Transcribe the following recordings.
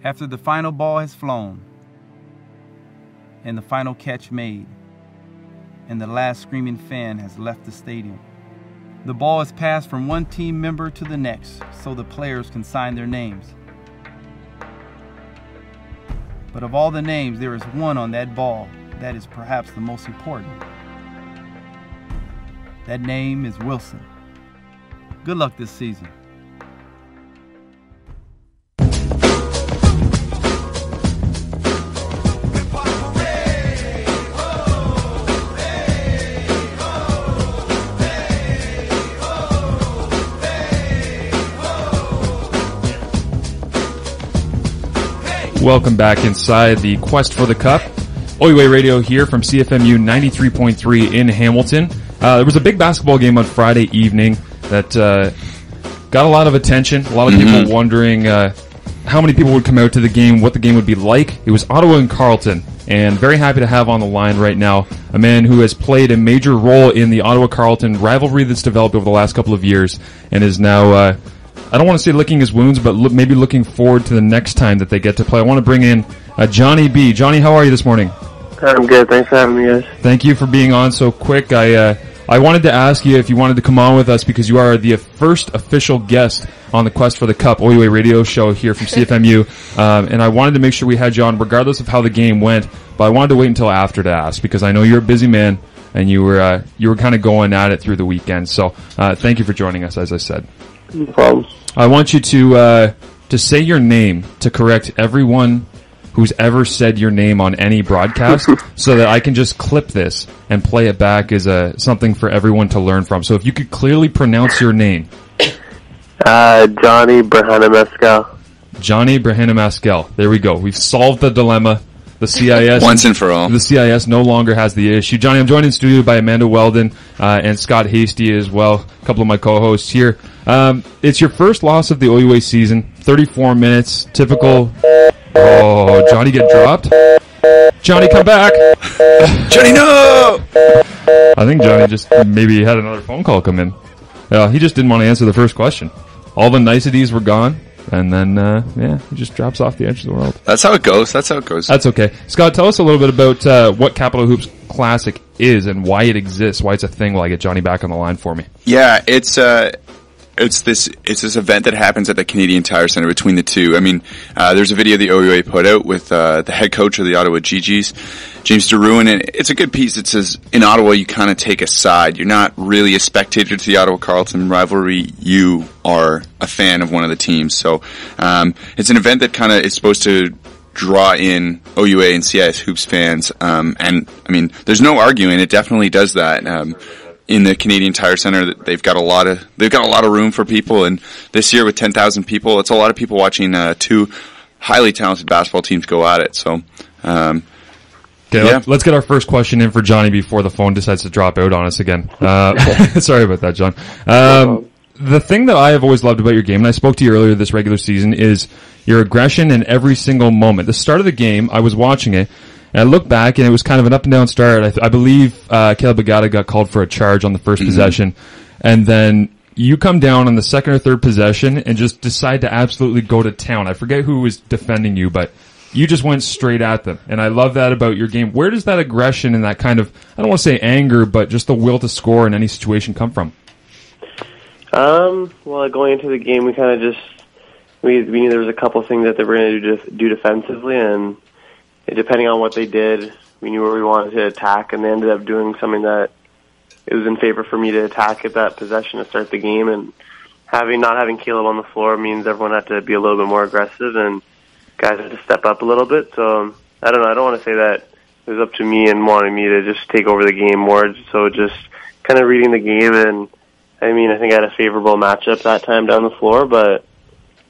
After the final ball has flown, and the final catch made, and the last screaming fan has left the stadium, the ball is passed from one team member to the next so the players can sign their names. But of all the names, there is one on that ball that is perhaps the most important. That name is Wilson. Good luck this season. Welcome back inside the Quest for the Cup. OUA Radio here from CFMU 93.3 in Hamilton. There was a big basketball game on Friday evening that got a lot of attention. A lot of people wondering how many people would come out to the game, what the game would be like. It was Ottawa and Carleton, and very happy to have on the line right now a man who has played a major role in the Ottawa-Carleton rivalry that's developed over the last couple of years and is now... I don't want to say licking his wounds, but maybe looking forward to the next time that they get to play. I want to bring in Johnny B. Johnny, how are you this morning? I'm good. Thanks for having me, guys. Thank you for being on so quick. I wanted to ask you if you wanted to come on with us because you are the first official guest on the Quest for the Cup OUA radio show here from CFMU. And I wanted to make sure we had you on regardless of how the game went, but I wanted to wait until after to ask because I know you're a busy man and you were kind of going at it through the weekend. So thank you for joining us, as I said. No problem. I want you to say your name to correct everyone who's ever said your name on any broadcast so that I can just clip this and play it back as something for everyone to learn from. So if you could clearly pronounce your name. Johnny Berhanemeskel. Johnny Berhanemeskel. There we go. We've solved the dilemma. The CIS once and for all. The CIS no longer has the issue. Johnny, I'm joined in studio by Amanda Weldon and Scott Hasty as well, a couple of my co-hosts here. It's your first loss of the OUA season, 34 minutes, typical. Oh, Johnny get dropped? Johnny, come back! Johnny, no! I think Johnny just maybe had another phone call come in. He just didn't want to answer the first question. All the niceties were gone. And then, he just drops off the edge of the world. That's how it goes. That's okay. Scott, tell us a little bit about what Capital Hoops Classic is and why it exists, why it's a thing. While I get Johnny back on the line for me. Yeah, it's this event that happens at the Canadian Tire Center between the two. I mean, there's a video the OUA put out with the head coach of the Ottawa Gee Gees, James DeRuin, and it's a good piece. It says, in Ottawa, you kind of take a side. You're not really a spectator to the Ottawa-Carleton rivalry. You are a fan of one of the teams. So, it's an event that kind of is supposed to draw in OUA and CIS Hoops fans. And, I mean, there's no arguing. It definitely does that. In the Canadian Tire Center, they've got a lot of room for people, and this year with 10,000 people, it's a lot of people watching two highly talented basketball teams go at it. So, let's get our first question in for Johnny before the phone decides to drop out on us again. Sorry about that, John. The thing that I have always loved about your game, and I spoke to you earlier this regular season, is your aggression in every single moment. The start of the game, I was watching it, and I look back, and it was kind of an up-and-down start. I believe Caleb Agata got called for a charge on the first possession, and then you come down on the second or third possession and just decide to absolutely go to town. I forget who was defending you, but you just went straight at them, and I love that about your game. Where does that aggression and that kind of, I don't want to say anger, but just the will to score in any situation come from? Well, going into the game, we kind of we knew there was a couple things that they were going to do defensively, and depending on what they did, we knew where we wanted to attack, and they ended up doing something that it was in favor for me to attack at that possession to start the game. And not having Caleb on the floor means everyone had to be a little bit more aggressive, and guys had to step up a little bit. So I don't know. I don't want to say that it was up to me and wanting me to just take over the game more. So just kind of reading the game, and I mean, I think I had a favorable matchup that time down the floor, but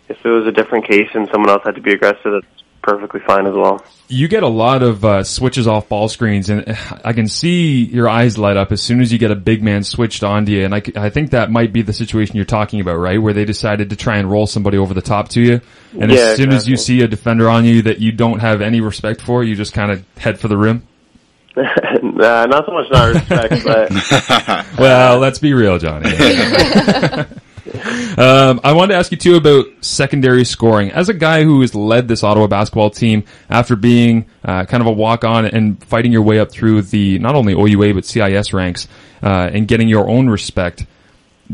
if it was a different case and someone else had to be aggressive, that's perfectly fine as well. You get a lot of switches off ball screens, and I can see your eyes light up as soon as you get a big man switched onto you, and I think that might be the situation you're talking about, right, where they decided to try and roll somebody over the top to you, and as soon as you see a defender on you that you don't have any respect for, you just kind of head for the rim? Not so much not respect, but... Well, let's be real, Johnny. I wanted to ask you too about secondary scoring. As a guy who has led this Ottawa basketball team after being kind of a walk-on and fighting your way up through the not only OUA but CIS ranks and getting your own respect,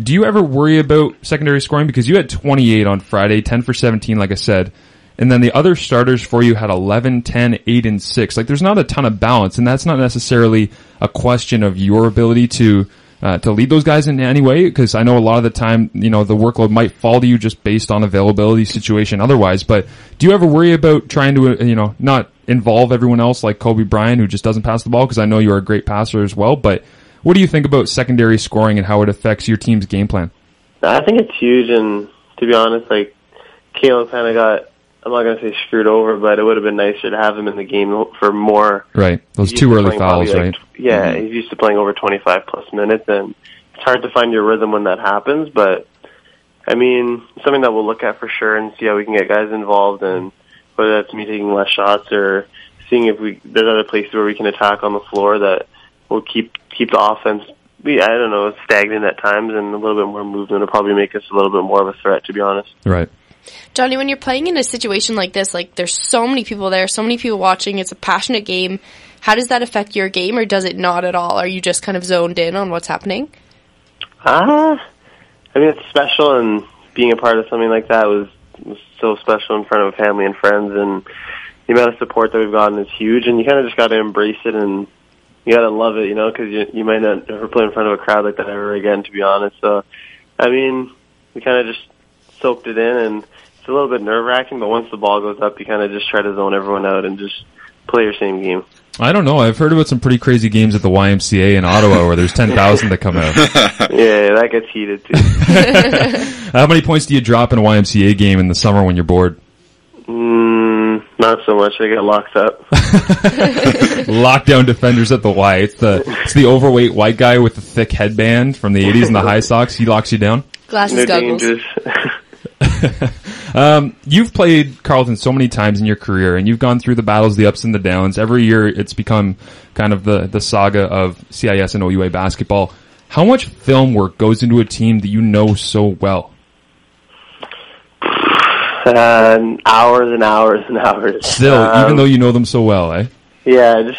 do you ever worry about secondary scoring? Because you had 28 on Friday, 10 for 17, like I said, and then the other starters for you had 11, 10, 8, and 6. Like, there's not a ton of balance, and that's not necessarily a question of your ability to lead those guys in any way, because I know a lot of the time, the workload might fall to you just based on availability situation otherwise, but do you ever worry about trying to, not involve everyone else like Kobe Bryant, who just doesn't pass the ball? Because I know you're a great passer as well, but what do you think about secondary scoring and how it affects your team's game plan? I think it's huge, and to be honest, like, Caleb kind of got, I'm not going to say screwed over, but it would have been nicer to have him in the game for more. Right. Those 2 early fouls, right? Yeah, he's used to playing over 25 plus minutes, and it's hard to find your rhythm when that happens, but I mean, something that we'll look at for sure and see how we can get guys involved, and whether that's me taking less shots or seeing if there's other places where we can attack on the floor that will keep the offense, stagnant at times, and a little bit more movement will probably make us a little bit more of a threat, to be honest. Right. Johnny, when you're playing in a situation like this, like there's so many people there, so many people watching, it's a passionate game. How does that affect your game, or does it not at all? Are you just kind of zoned in on what's happening? I mean, it's special, and being a part of something like that was so special in front of family and friends, and the amount of support that we've gotten is huge, and you kind of just got to embrace it, and you got to love it, because you might not ever play in front of a crowd like that ever again, to be honest. So, I mean, we kind of just soaked it in, and it's a little bit nerve-wracking, but once the ball goes up, you kind of just try to zone everyone out and just play your same game. I don't know. I've heard about some pretty crazy games at the YMCA in Ottawa where there's 10,000 that come out. Yeah, that gets heated too. How many points do you drop in a YMCA game in the summer when you're bored? Not so much. I get locked up. Lockdown defenders at the Y. It's the overweight white guy with the thick headband from the 80s and the high socks. He locks you down. Glasses, goggles. You've played Carleton so many times in your career, and you've gone through the battles, the ups and the downs. Every year it's become kind of the saga of CIS and OUA basketball. How much film work goes into a team that you know so well? Hours and hours and hours. Still, even though you know them so well, eh? Yeah,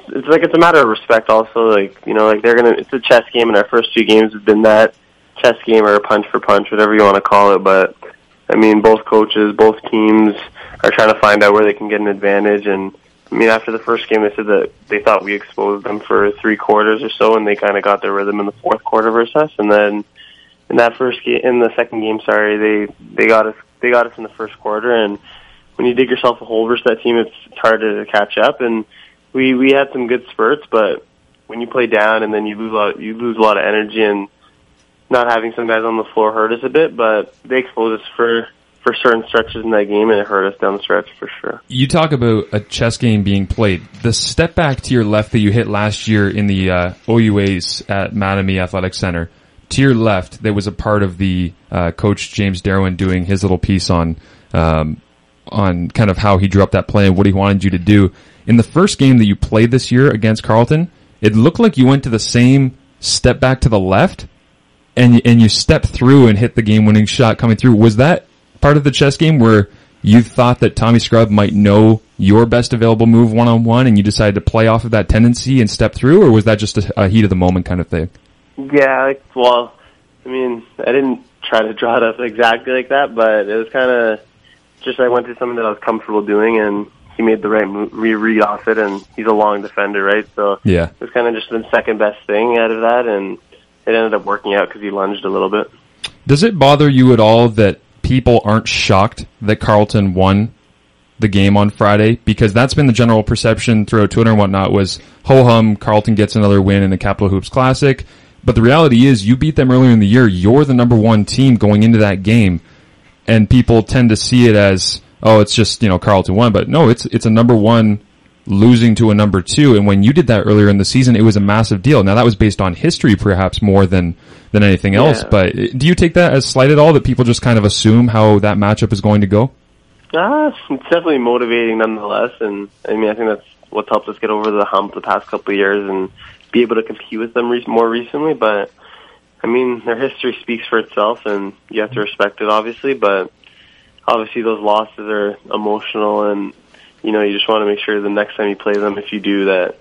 it's a matter of respect also. It's a chess game, and our first 2 games have been that chess game, or a punch for punch, whatever you want to call it. But I mean, both coaches, both teams are trying to find out where they can get an advantage. And I mean, after the first game, they said that they thought we exposed them for 3 quarters or so, and they kind of got their rhythm in the 4th quarter versus us. And then in the second game, they got us in the first quarter. And when you dig yourself a hole versus that team, it's harder to catch up. And we had some good spurts, but when you play down and then you lose a lot of energy, and not having some guys on the floor hurt us a bit, but they exposed us for certain stretches in that game, and it hurt us down the stretch for sure. You talk about a chess game being played. The step back to your left that you hit last year in the OUAs at Mattamy Athletic Center, to your left, there was a part of the coach James Darwin doing his little piece on kind of how he drew up that play and what he wanted you to do. In the first game that you played this year against Carleton, it looked like you went to the same step back to the left, and you stepped through and hit the game-winning shot coming through. Was that part of the chess game where you thought that Tommy Scrub might know your best available move one-on-one, and you decided to play off of that tendency and step through, or was that just a heat-of-the-moment kind of thing? Yeah, I didn't try to draw it up exactly like that, but it was kind of just I went to something that I was comfortable doing, and he made the right move, read off it, and he's a long defender, right? So yeah, it was kind of just the second best thing out of that, and it ended up working out because he lunged a little bit. Does it bother you at all that people aren't shocked that Carleton won the game on Friday? Because that's been the general perception throughout Twitter and whatnot was, ho-hum, Carleton gets another win in the Capital Hoops Classic. But the reality is you beat them earlier in the year. You're the number 1 team going into that game. And people tend to see it as, oh, it's just, Carleton won. But no, it's a number 1 losing to a number 2. And when you did that earlier in the season, it was a massive deal. Now that was based on history perhaps more than anything else. Yeah. But do you take that as slight at all, that people just kind of assume how that matchup is going to go? It's definitely motivating nonetheless. And I mean, I think that's what's helped us get over the hump the past couple of years and be able to compete with them more recently. But I mean, their history speaks for itself, and you have to respect it, obviously, but obviously those losses are emotional, and, you know, you just want to make sure the next time you play them, if you do, that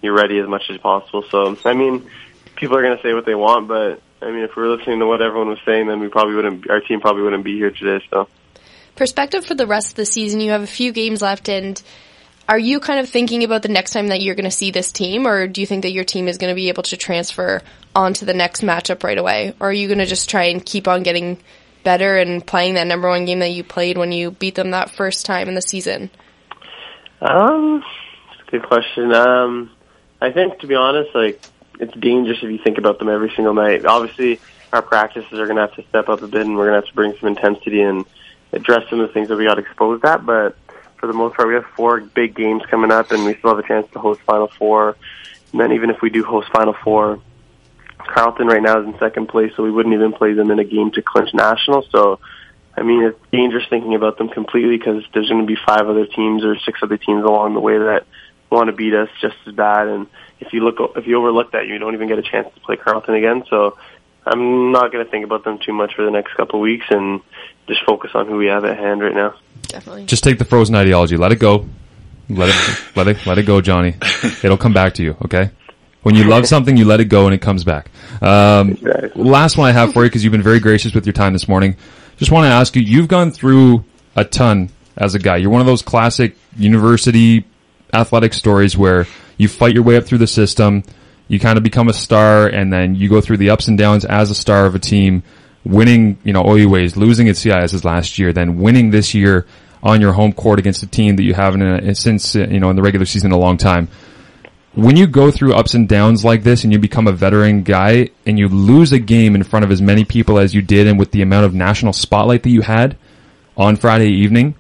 you're ready as much as possible. So, I mean, people are going to say what they want, but, I mean, if we were listening to what everyone was saying, then our team probably wouldn't be here today, so. Perspective for the rest of the season, you have a few games left, and are you kind of thinking about the next time that you're going to see this team, or do you think that your team is going to be able to transfer on to the next matchup right away? Or are you going to just try and keep on getting better and playing that number one game that you played when you beat them that first time in the season? That's a good question. I think, to be honest, like, it's dangerous if you think about them every single night. Obviously, our practices are going to have to step up a bit, and we're going to have to bring some intensity and address some of the things that we got exposed at, but for the most part, we have 4 big games coming up, and we still have a chance to host Final Four. And then even if we do host Final Four, Carleton right now is in second place, so we wouldn't even play them in a game to clinch national. So, I mean, it's dangerous thinking about them completely because there's going to be 5 other teams or 6 other teams along the way that want to beat us just as bad. And if you overlook that, you don't even get a chance to play Carleton again. So I'm not going to think about them too much for the next couple of weeks and just focus on who we have at hand right now. Definitely. Just take the frozen ideology. Let it go. Let it go, Johnny. It'll come back to you, okay? When you love something, you let it go and it comes back. Exactly. Last one I have for you, because you've been very gracious with your time this morning. Just want to ask you, you've gone through a ton as a guy. You're one of those classic university athletic stories where you fight your way up through the system, you kind of become a star, and then you go through the ups and downs as a star of a team, winning, OUAs, losing at CIS's last year, then winning this year on your home court against a team that you haven't since, in the regular season in a long time. When you go through ups and downs like this and you become a veteran guy and you lose a game in front of as many people as you did and with the amount of national spotlight that you had on Friday evening,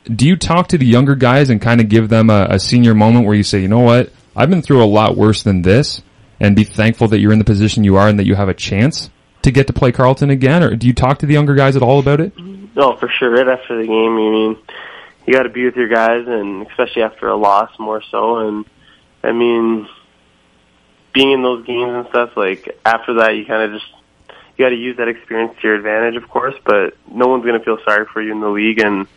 do you talk to the younger guys and kind of give them a senior moment where you say, you know what, I've been through a lot worse than this, and be thankful that you're in the position you are and that you have a chance to get to play Carleton again? Or do you talk to the younger guys at all about it? No, for sure. Right after the game, I mean, you got to be with your guys, and especially after a loss more so. And I mean, being in those games and stuff, like, after that, you kind of just, you got to use that experience to your advantage, of course, but no one's going to feel sorry for you in the league. And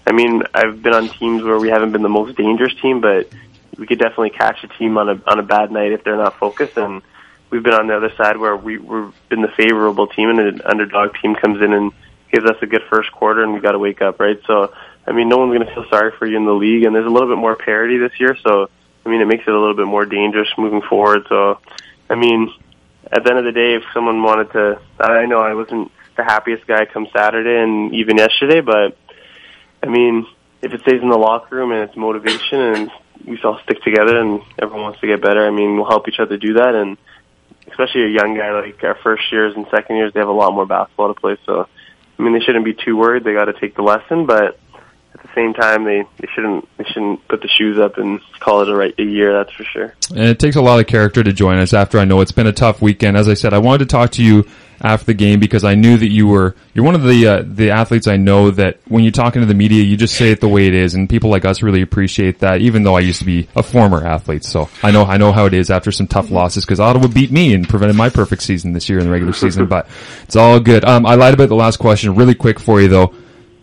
I mean, I've been on teams where we haven't been the most dangerous team, but we could definitely catch a team on a bad night if they're not focused. And we've been on the other side where we've been the favorable team, and an underdog team comes in and gives us a good first quarter, and we got to wake up, right? So, I mean, no one's going to feel sorry for you in the league, and there's a little bit more parity this year, so I mean, it makes it a little bit more dangerous moving forward. So, I mean, at the end of the day, if someone wanted to, I know I wasn't the happiest guy come Saturday and even yesterday, but, I mean, if it stays in the locker room and it's motivation and we all stick together and everyone wants to get better, I mean, we'll help each other do that. And especially a young guy, like our first years and second years, they have a lot more basketball to play. So, I mean, they shouldn't be too worried. They got to take the lesson, but at the same time, they shouldn't put the shoes up and call it a year, that's for sure. And it takes a lot of character to join us after I know it's been a tough weekend. As I said, I wanted to talk to you after the game because I knew that you're one of the athletes I know that when you're talking to the media, you just say it the way it is, and people like us really appreciate that, even though I used to be a former athlete. So I know how it is after some tough losses, because Ottawa beat me and prevented my perfect season this year in the regular season, but it's all good. I lied about the last question. Really quick for you, though.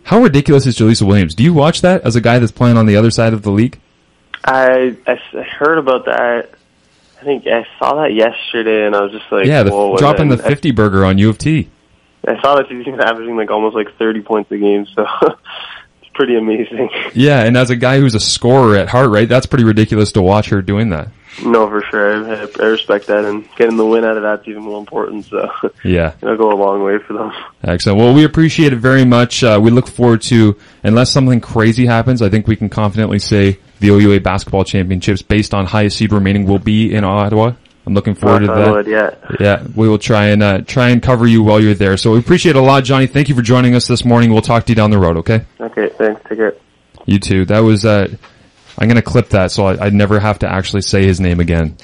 How ridiculous is Jylisa Williams? Do you watch that as a guy that's playing on the other side of the league? I heard about that. I think I saw that yesterday, and I was just like, whoa. Dropping the 50 burger on U of T. I saw that she's averaging almost 30 points a game, so it's pretty amazing. Yeah, and as a guy who's a scorer at heart, right, that's pretty ridiculous to watch her doing that. No, for sure. I respect that, and getting the win out of that's even more important, so yeah, it'll go a long way for them. Excellent. Well, we appreciate it very much. We look forward to, unless something crazy happens, I think we can confidently say the OUA Basketball Championships, based on highest seed remaining, will be in Ottawa. I'm looking forward to that. Yeah, we will try and cover you while you're there. So we appreciate it a lot, Johnny. Thank you for joining us this morning. We'll talk to you down the road, okay? Okay, thanks. Take care. You too. That was, I'm going to clip that so I'd never have to actually say his name again.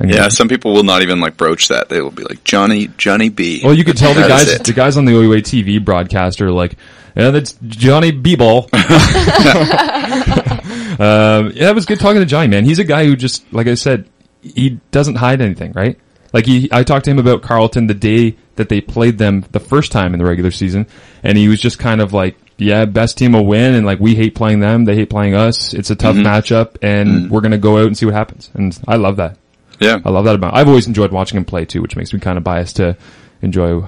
Yeah, some people will not even broach that. They will be like, Johnny B. Well, you could tell the guys on the OUA TV broadcast are like, yeah, that's Johnny B-Ball. Yeah, it was good talking to Johnny, man. He's a guy who just, like I said, he doesn't hide anything, right? Like I talked to him about Carleton the day that they played them the first time in the regular season, and he was just kind of like, yeah, best team will win, and like we hate playing them, they hate playing us. It's a tough matchup, and we're gonna go out and see what happens. And I love that. Yeah, I love that about. I've always enjoyed watching him play too, which makes me kind of biased to enjoy,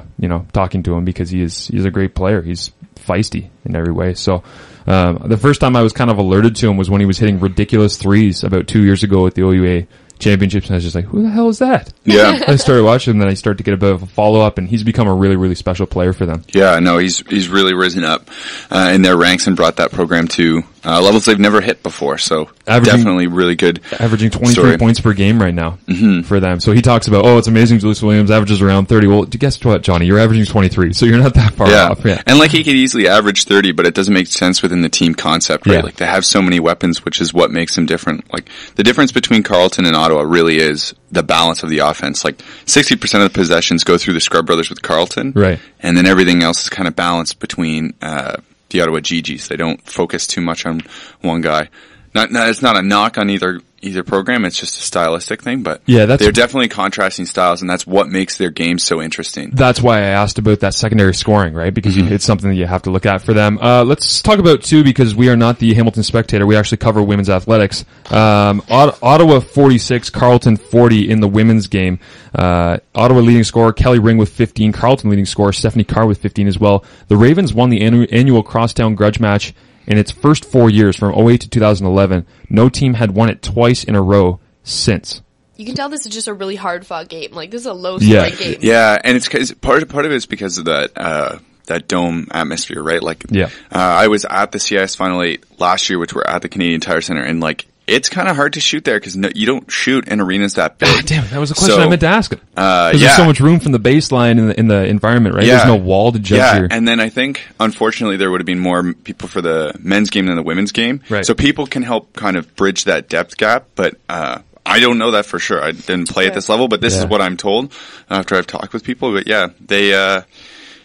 talking to him because he's a great player. He's feisty in every way. So the first time I was kind of alerted to him was when he was hitting ridiculous threes about 2 years ago at the OUA championships, and I was just like, who the hell is that? Yeah. I started watching him, then I started to get a bit of a follow-up, and he's become a really, really special player for them. Yeah, no, he's really risen up in their ranks and brought that program to levels they've never hit before, so definitely really good. Averaging 23 points per game right now for them. So he talks about, it's amazing Jylisa Williams averages around 30. Well, guess what, Johnny? You're averaging 23, so you're not that far off. Yeah. And like he could easily average 30, but it doesn't make sense within the team concept, right? Yeah. Like they have so many weapons, which is what makes them different. Like the difference between Carleton and Ottawa really is the balance of the offense. Like 60% of the possessions go through the Scrub Brothers with Carleton. Right. And then everything else is kind of balanced between, the Ottawa Gee Gees. They don't focus too much on one guy. It's not a knock on either program. It's just a stylistic thing, but they're definitely contrasting styles, and that's what makes their game so interesting. That's why I asked about that secondary scoring, right? Because it's something that you have to look at for them. Let's talk about too, because we are not the Hamilton Spectator. We actually cover women's athletics. Ottawa 46, Carleton 40 in the women's game. Ottawa leading scorer Kelly Ring with 15, Carleton leading scorer Stephanie Carr with 15 as well. The Ravens won the annual Crosstown Grudge match in its first 4 years, from 2008 to 2011. No team had won it twice in a row since. You can tell this is just a really hard-fought game. Like, this is a low-scoring game. Yeah, and it's part of it is because of that dome atmosphere, right? Like, I was at the CIS Final 8 last year, which were at the Canadian Tire Center, and like, it's kind of hard to shoot there because you don't shoot in arenas that big. Oh, damn it, that was a question I meant to ask him. There's so much room from the baseline in the environment, right? There's no wall to judge here. And then I think, unfortunately, there would have been more people for the men's game than the women's game. Right. So people can help kind of bridge that depth gap, but I don't know that for sure. I didn't play at this level, but this is what I'm told after I've talked with people. But they...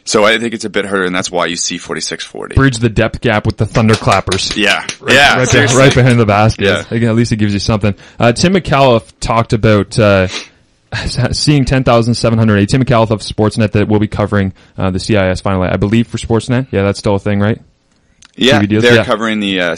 So I think it's a bit harder, and that's why you see 46-40. Bridge the depth gap with the thunderclappers. Yeah. Right behind the basket. Yeah. Again, at least it gives you something. Tim McAuliffe talked about seeing 10,708. Tim McAuliffe of Sportsnet that will be covering the CIS Final 8, I believe, for Sportsnet. Yeah, that's still a thing, right? Yeah, they're covering the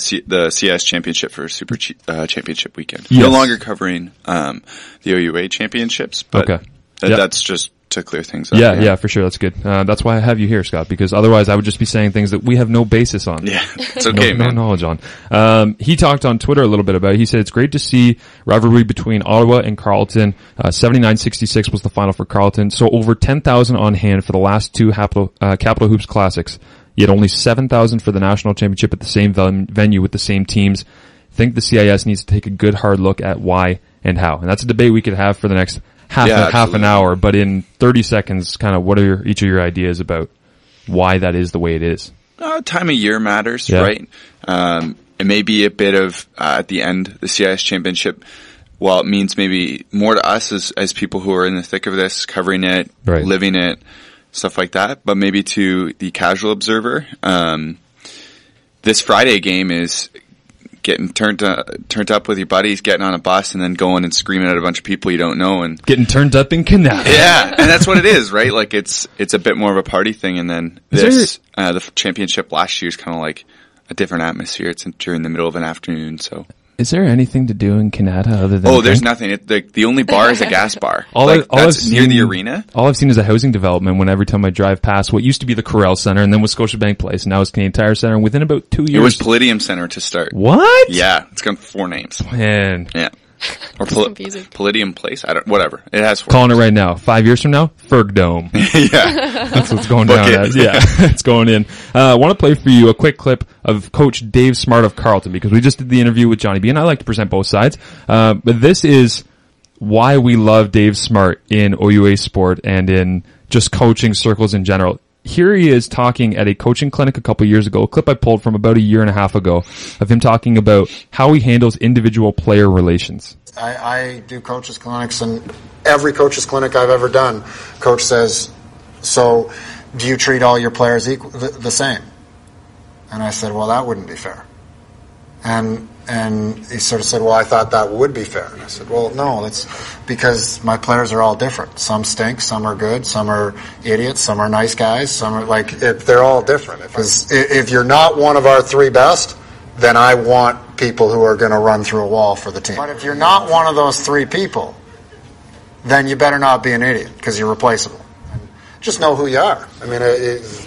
CS Championship for Super Championship weekend. Yes. No longer covering the OUA Championships, but that's just to clear things up. Yeah, for sure. That's good. That's why I have you here, Scott, because otherwise I would just be saying things that we have no basis on. Yeah, it's okay, man. No knowledge on. He talked on Twitter a little bit about it. He said it's great to see rivalry between Ottawa and Carleton. 79-66 was the final for Carleton. So over 10,000 on hand for the last two Capital Hoops Classics. Yet only 7,000 for the national championship at the same venue with the same teams. I think the CIS needs to take a good hard look at why and how. And that's a debate we could have for the next half an hour, but in 30 seconds, kind of what are each of your ideas about why that is the way it is? Time of year matters, right? It may be a bit of, at the end, the CIS championship, while it means maybe more to us as people who are in the thick of this, covering it, living it, stuff like that, but maybe to the casual observer, this Friday game is getting turned up with your buddies, getting on a bus, and then going and screaming at a bunch of people you don't know, and getting turned up in Canada. Yeah, and that's what it is, right? Like it's a bit more of a party thing, and then the championship last year is kind of like a different atmosphere. It's during the middle of an afternoon, so. Is there anything to do in Canada other than? Oh, there's nothing. The only bar is a gas bar. That's near the arena. All I've seen is a housing development. When every time I drive past what used to be the Corral Center, and then was Scotiabank Place, and now it's Canadian Tire Center. And within about 2 years, it was Palladium Center to start. What? Yeah, it's got 4 names. Man, yeah. Or Palladium Place. Whatever. It has 4 Calling names. it right now. 5 years from now, Ferg Dome. Yeah. That's what's going down as. Yeah. It's going in. I want to play for you a quick clip of Coach Dave Smart of Carleton, because we just did the interview with Johnny B, and I like to present both sides. But this is why we love Dave Smart in OUA sport and in just coaching circles in general. Here he is talking at a coaching clinic a couple years ago, a clip I pulled from about a year and a half ago of him talking about how he handles individual player relations. I do coaches clinics, and every coaches clinic I've ever done, coach says, so do you treat all your players the same? And I said, well, that wouldn't be fair. And And he sort of said, well, I thought that would be fair. And I said, well, no, that's because my players are all different. Some stink, some are good, some are idiots, some are nice guys, some are they're all different. If you're not one of our three best, then I want people who are going to run through a wall for the team. But if you're not one of those three people, then you better not be an idiot because you're replaceable. Just know who you are. I mean,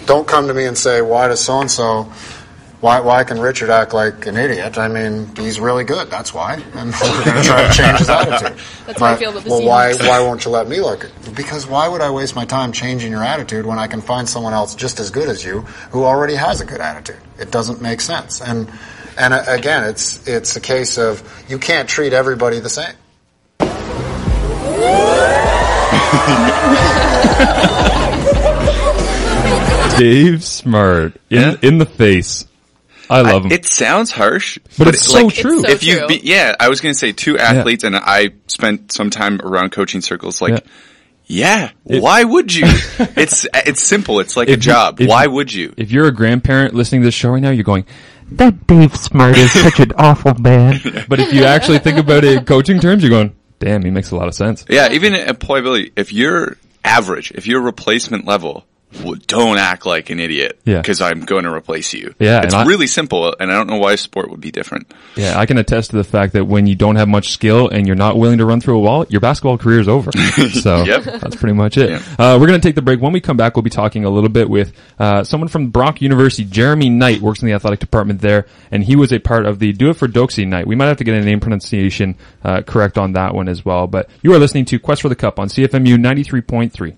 don't come to me and say, why does so-and-so... Why can Richard act like an idiot? I mean, he's really good. That's why. And we're going to try to change his attitude. That's how I feel about the Seahawks. Why won't you let me like it? Because why would I waste my time changing your attitude when I can find someone else just as good as you who already has a good attitude? It doesn't make sense. And again, it's a case of you can't treat everybody the same. Dave Smart in the face. I love him. It sounds harsh, but it's so true. It's so true. I was going to say two athletes, and I spent some time around coaching circles. Why would you? It's simple. It's like a job. Why would you? If you're a grandparent listening to this show right now, you're going, that Dave Smart is such an awful man. But if you actually think about it in coaching terms, you're going, damn, he makes a lot of sense. Yeah, even employability. If you're average, if you're replacement level, don't act like an idiot because I'm going to replace you. Yeah, it's really simple, and I don't know why sport would be different. Yeah, I can attest to the fact that when you don't have much skill and you're not willing to run through a wall, your basketball career is over. So that's pretty much it. Yeah. We're going to take the break. When we come back, we'll be talking a little bit with someone from Brock University. Jeremy Knight works in the athletic department there, and he was a part of the Do It for Doxie night. We might have to get a name pronunciation correct on that one as well. But you are listening to Quest for the Cup on CFMU 93.3.